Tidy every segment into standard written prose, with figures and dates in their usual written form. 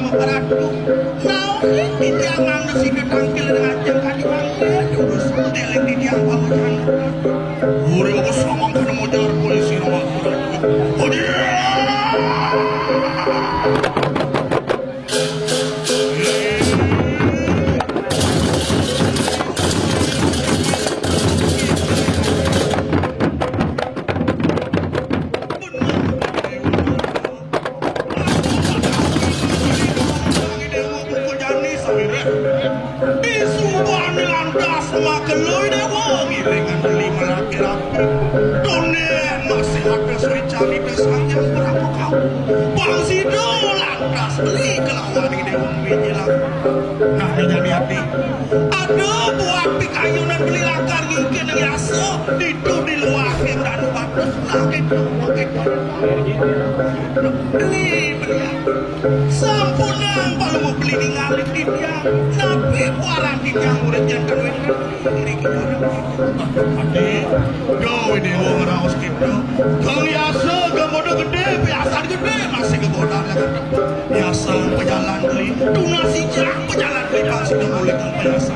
sama paratu. Now ini dia mang si ketangkil dengan jang kali mangnya jurus telek di dia bahujan. Ure aku sama kana mojar polisi rumah paratu. Oh dia. Sampunang kalau mau beli di ngalit di dia nabi warang di yang udah jantan wetan diri kita ade jauh ini mau ngerawas kita kang biasa gamodo gede biasa gede masih kebodohan lagi biasa pejalan beli donasi jang pejalan beli masih udah boleh kang biasa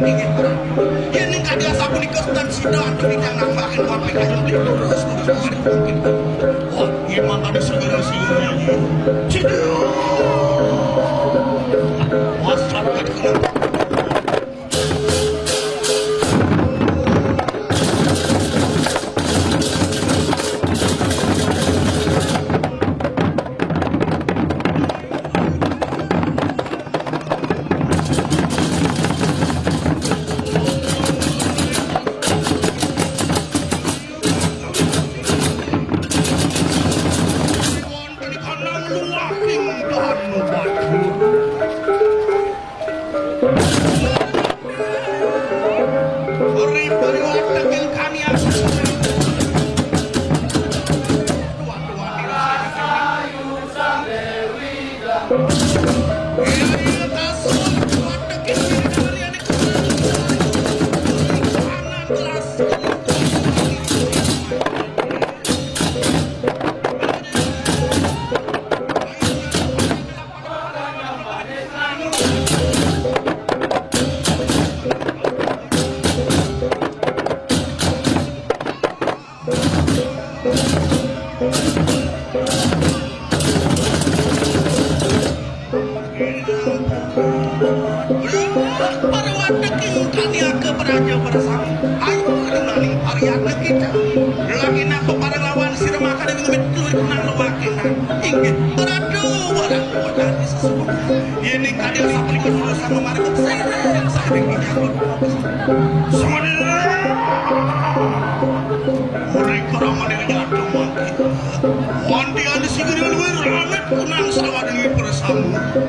ingin berapa ini kan dia sapu di kestan sudah atau di jangan makin wapi kayu beli terus kemarin mungkin wah gimana ada segera segera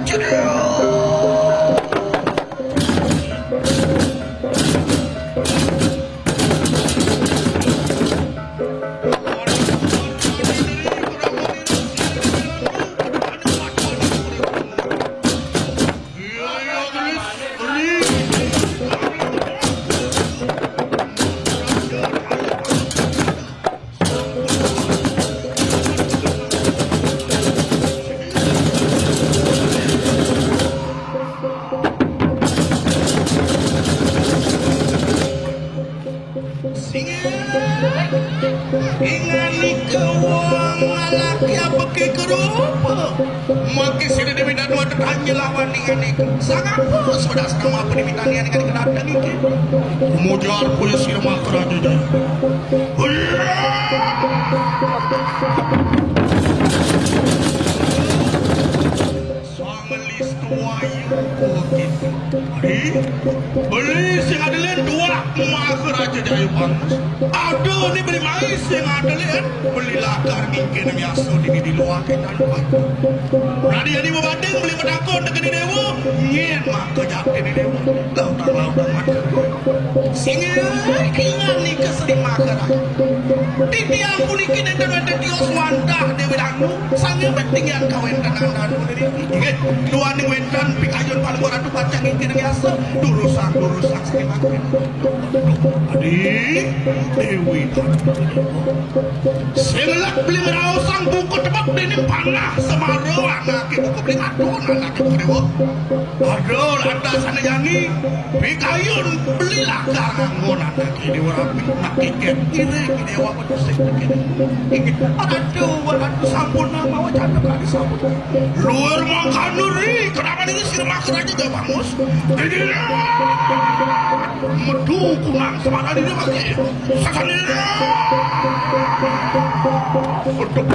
cedera beli sing adelen dua mager aja di ayu panas aduh ini beli mais sing adelen beli lakar mungkin biasa di luar kita radi jadi membanding beli pedangkon dengan di dewa nyen mah kejak di dewa lautan mata singin ingat nih kesering mager di tiang pulikin yang dengan tios wandah di wedangmu sangat penting yang kawin dan anda dua nih wedan pikayun paling orang tu baca yang ingin biasa durusak saking makin adik Dewi selak beli merausang buku tebak denim panah semaro anak buku beli adon anak buku dewa aduh ada sana yangi bikayun belilah karangon anak dewa rapi nak iket ini dewa pedusik aduh sampun nama wajah kali sampun luar makan nuri kenapa ini sirma kerajaan gak bangus jadi medu kunang semana ini pakai sakani untuk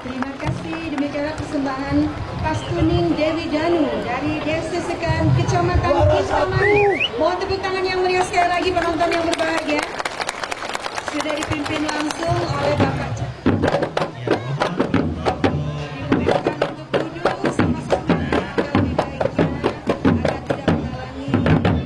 Terima kasih, demikianlah persembahan Pastuning Dewi Danu dari Sesekan Kecamatan Kintamani. Mohon tepuk tangan yang meriah sekali lagi penonton yang berbahagia. Sudah dipimpin langsung oleh Bapak Cak. Dipersilakan untuk duduk sama-sama agar lebih baiknya, agar tidak menghalangi para